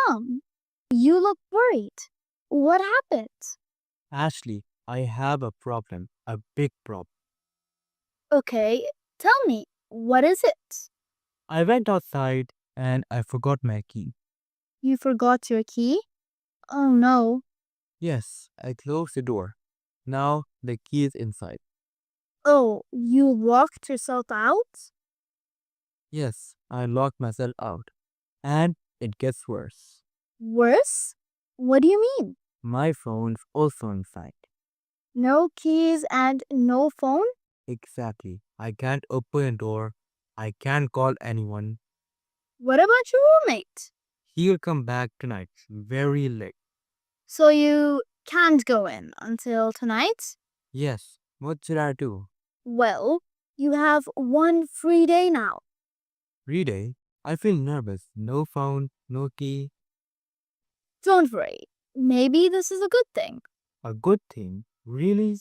calm. You look worried. What happened? Ashley, I have a problem, a big problem. Okay, tell me, what is it? I went outside and I forgot my key. You forgot your key? Oh no. Yes, I closed the door. Now the key is inside. Oh, you locked yourself out? Yes, I locked myself out. And it gets worse. Worse? What do you mean? My phone's also inside. No keys and no phone? Exactly. I can't open a door. I can't call anyone. What about your roommate? He'll come back tonight, very late. So you can't go in until tonight? Yes, what should I do? Well, you have one free day now. Reday, I feel nervous. No phone, no key. Don't worry. Maybe this is a good thing. A good thing. Really?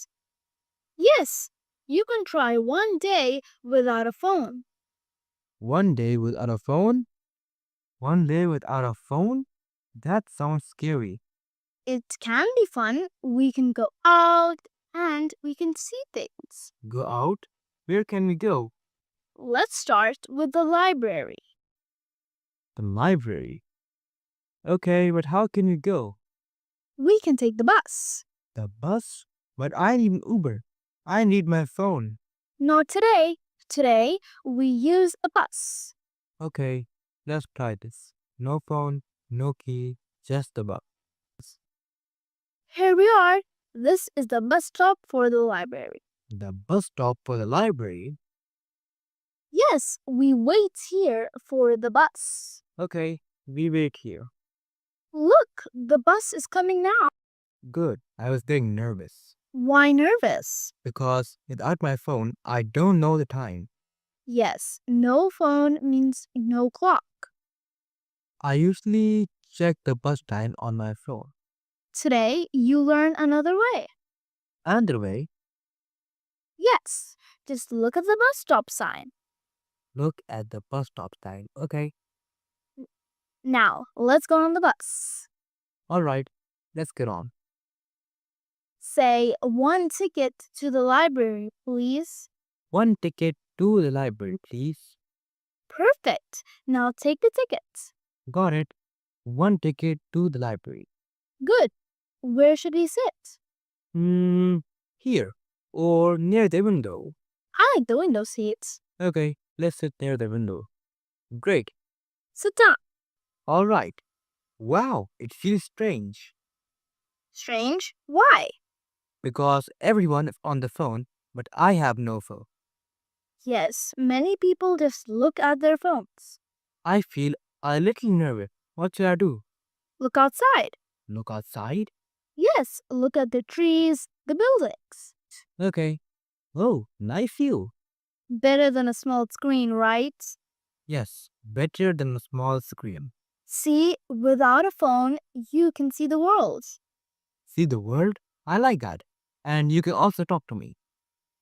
Yes, you can try one day without a phone. One day without a phone? One day without a phone? That sounds scary. It can be fun. We can go out and we can see things. Go out? Where can we go? Let's start with the library. The library. Okay, but how can we go? We can take the bus. The bus? But I need an Uber. I need my phone. Not today. Today, we use a bus. Okay, let's try this. No phone, no key, just the bus. Here we are. This is the bus stop for the library. The bus stop for the library? Yes, we wait here for the bus. Okay, we wait here. Look, the bus is coming now. Good. I was getting nervous. Why nervous? Because without my phone, I don't know the time. Yes, no phone means no clock. I usually check the bus time on my phone. Today, you learn another way. Either way, Yes, just look at the bus stop sign. look at the bus stop time. Okay, Now, let's go on the bus. alright, let's get on. Say one ticket to the library, please. One ticket to the library, please. Perfect. Now take the ticket. Got it. One ticket to the library. Good. Where should we sit? Here or near the window. I like the window seats. Okay, let's sit near the window. Great. Sit down. Alright. Wow, it feels strange Strange. Why? because everyone is on the phone, but I have no phone. Yes, many people just look at their phones. I feel a little nervous. What should I do? Look outside. Look outside? Yes, look at the trees, the buildings. Okay. Oh, nice view. Better than a small screen, right? Yes, better than a small screen. See, without a phone, you can see the world. See the world? I like that. And you can also talk to me.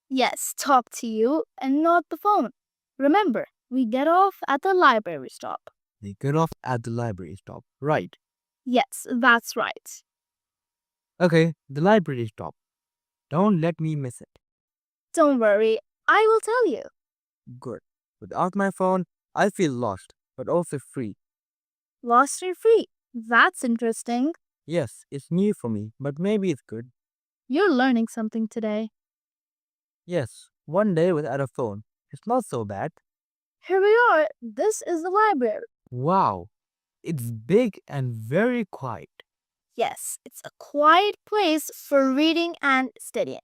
Yes, talk to you and not the phone. Remember, we get off at the library stop. We get off at the library stop. Right. Yes, that's right. Okay, the library stop. Don't let me miss it. Don't worry, I will tell you. Good. Without my phone, I feel lost, but also free. Lost or free? That's interesting. Yes, it's new for me, but maybe it's good. You're learning something today. Yes, one day without a phone. It's not so bad. Here we are. This is the library. Wow, it's big and very quiet. Yes, it's a quiet place for reading and studying.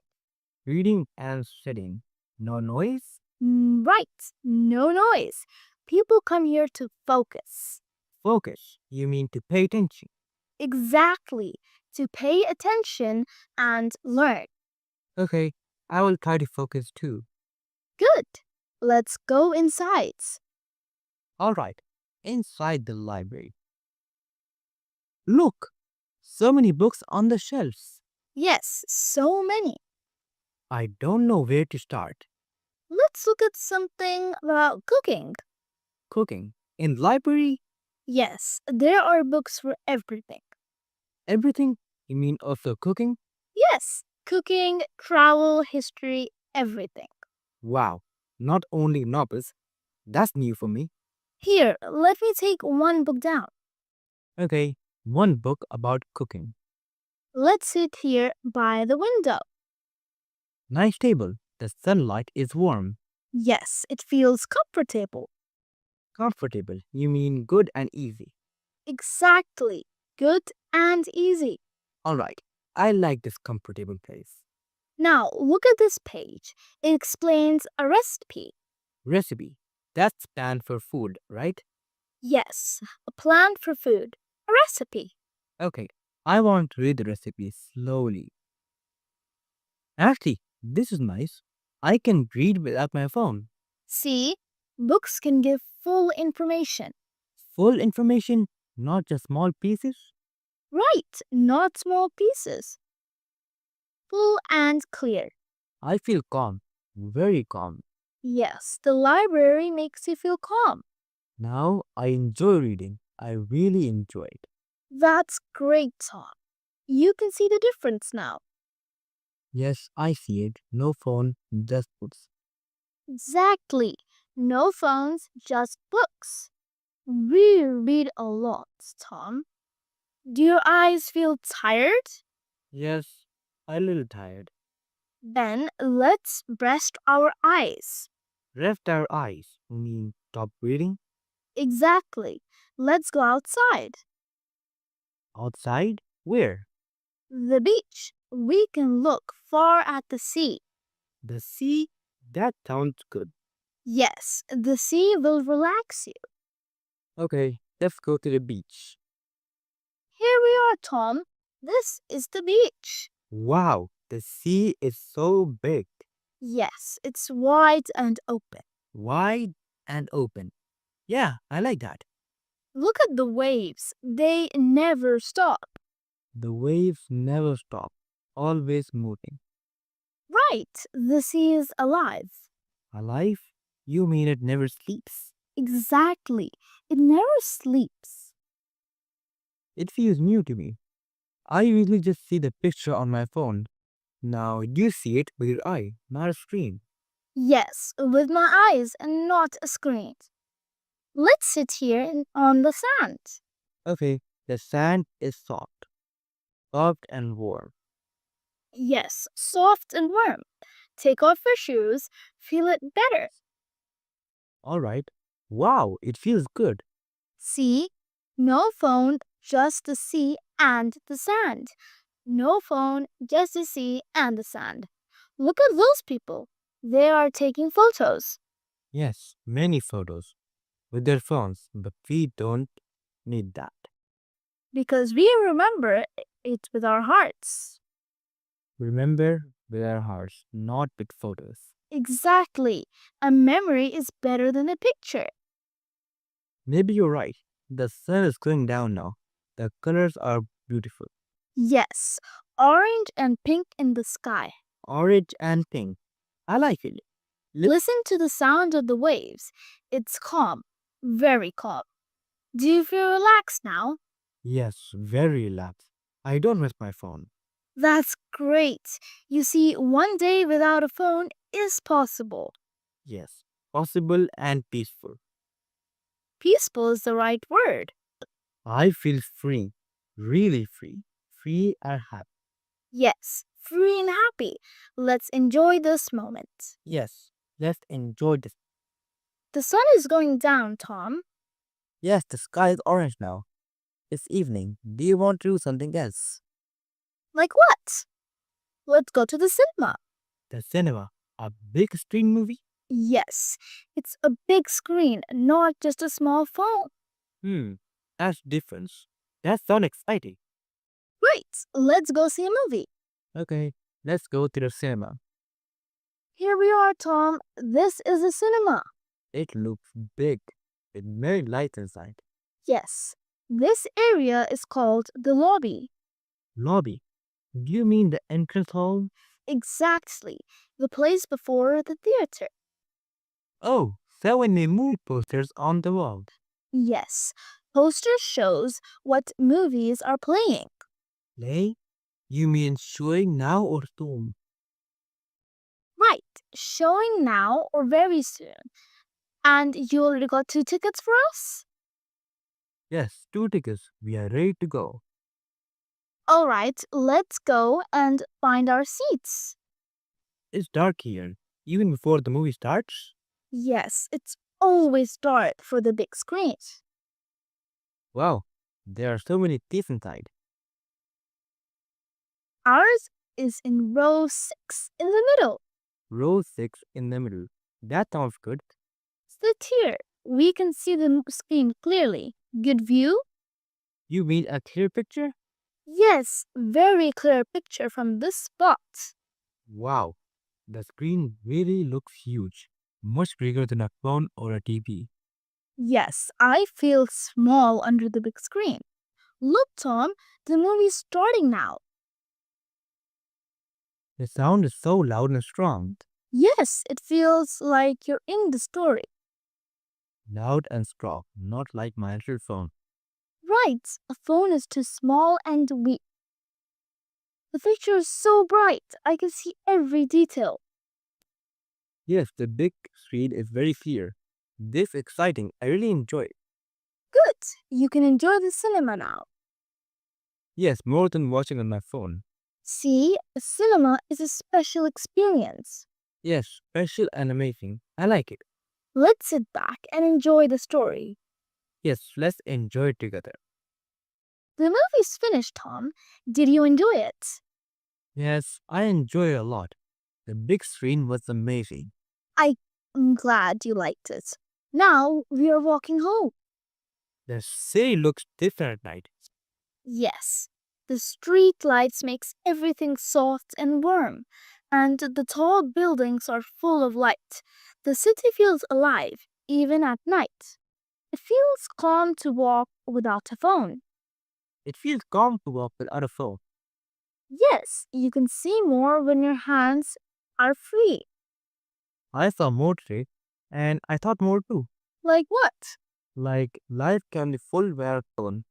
Reading and studying. No noise? Right, no noise. People come here to focus. Focus. You mean to pay attention. Exactly, to pay attention and learn. Okay, I will try to focus too. Good. Let's go inside. Alright, inside the library. Look! So many books on the shelves. Yes, so many. I don't know where to start. Let's look at something about cooking. Cooking. In library? Yes, there are books for everything. Everything? You mean also cooking? Yes, cooking, travel, history, everything. Wow, not only novels. That's new for me. Here, let me take one book down. Okay, one book about cooking. Let's sit here by the window. Nice table. The sunlight is warm. Yes, it feels comfortable. Comfortable. You mean good and easy. Exactly. Good and easy. Alright, I like this comfortable place. Now, look at this page. It explains a recipe. Recipe. That's plan for food, right? Yes, a plan for food. A recipe. Okay, I want to read the recipe slowly. Actually, this is nice. I can read without my phone. See, books can give full information. Full information, not just small pieces. Right, not small pieces. Full and clear. I feel calm, very calm. Yes, the library makes you feel calm. Now I enjoy reading. I really enjoy it. That's great, Tom. You can see the difference now. Yes, I see it. No phone, just books. Exactly. No phones, just books. We read a lot, Tom. Do your eyes feel tired? Yes, a little tired. Then let's rest our eyes. Rest our eyes. You mean stop reading? Exactly. Let's go outside. Outside? Where? The beach. We can look far at the sea. The sea? That sounds good. Yes, the sea will relax you. Okay, let's go to the beach. Here we are, Tom. This is the beach. Wow, the sea is so big, Yes, it's wide and open. wide and open. Yeah, I like that. Look at the waves. They never stop. The waves never stop, always moving. Right, the sea is alive. Alive? You mean it never sleeps? Exactly. It never sleeps. It feels new to me. I usually just see the picture on my phone. Now you see it with your eye, not a screen. Yes, with my eyes and not a screen. Let's sit here on the sand. Okay, the sand is soft and warm. Yes, soft and warm. Take off your shoes, feel it better. Alright. Wow, it feels good. See? No phone, just the sea and the sand. No phone, just the sea and the sand. Look at those people. They are taking photos Yes, many photos with their phones, but we don't need that. because we remember it with our hearts. Remember with our hearts, not with photos. Exactly. A memory is better than a picture. Maybe you're right. The sun is going down now. The colors are beautiful. Yes, orange and pink in the sky. Orange and pink. I like it. Listen to the sound of the waves. It's calm, very calm. Do you feel relaxed now? Yes, very relaxed. I don't miss my phone. That's great. You see, one day without a phone is possible. Yes, possible and peaceful. Peaceful is the right word. I feel free, really free, free and happy. Yes, free and happy. Let's enjoy this moment. Yes, let's enjoy this. The sun is going down, Tom. Yes, the sky is orange now. It's evening. Do you want to do something else? Like what? Let's go to the cinema. The cinema, a big screen movie? Yes, it's a big screen, not just a small phone. That's difference. That sounds exciting. Great, let's go see a movie. Okay, let's go to the cinema. Here we are, Tom. This is a cinema. It looks big, with many lights inside. Yes, this area is called the lobby. Lobby. Do you mean the entrance hall? Exactly, the place before the theater. Oh, so many movie posters on the wall. Yes, Poster shows what movies are playing. Play? You mean showing now or soon? Right, showing now or very soon. And you already got 2 tickets for us? Yes, 2 tickets. We are ready to go. Alright, let's go and find our seats. It's dark here. Even before the movie starts? Yes, it's always dark for the big screen. Wow, there are so many seats inside. Ours is in row 6 in the middle. Row 6 in the middle. That sounds good. Sit here. We can see the screen clearly. Good view? You mean a clear picture? Yes, very clear picture from this spot. Wow, the screen really looks huge. Much bigger than a phone or a TV. Yes, I feel small under the big screen. Look, Tom, the movie's starting now. The sound is so loud and strong. Yes, it feels like you're in the story. Loud and strong, not like my little phone. Right, a phone is too small and weak. The picture is so bright, I can see every detail. Yes, the big screen is very clear. This is exciting. I really enjoy it. Good, you can enjoy the cinema now. Yes, more than watching on my phone. See, a cinema is a special experience. Yes, special and amazing. I like it. Let's sit back and enjoy the story. Yes, let's enjoy it together. The movie's finished, Tom. Did you enjoy it? Yes, I enjoy it a lot. The big screen was amazing. I'm glad you liked it. Now we are walking home. The city looks different at night. Yes, the street lights makes everything soft and warm, and the tall buildings are full of light. The city feels alive, even at night. It feels calm to walk without a phone. It feels calm to walk without a phone. Yes, you can see more when your hands are free. I saw more today, and I thought more too. Like what? Like life can be full without a phone.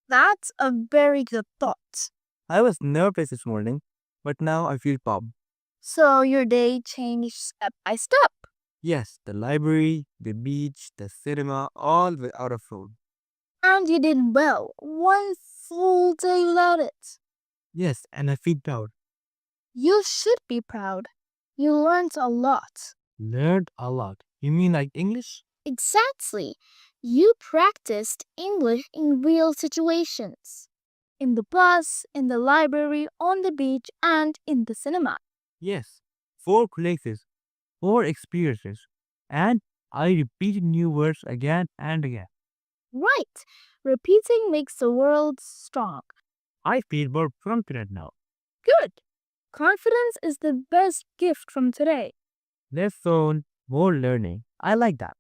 That's a very good thought. I was nervous this morning, but now I feel calm. So your day changed step by step. Yes, the library, the beach, the cinema, all without a phone. And you did well. One full day without it. Yes, and I feel proud. You should be proud. You learned a lot. Learned a lot. You mean like English? Exactly. You practiced English in real situations. In the bus, in the library, on the beach, and in the cinema. Yes. 4 places, 4 experiences, and I repeated new words again and again. Right. Repeating makes the world strong. I feel more confident now. Good. Confidence is the best gift from today. Less phone, more learning. I like that.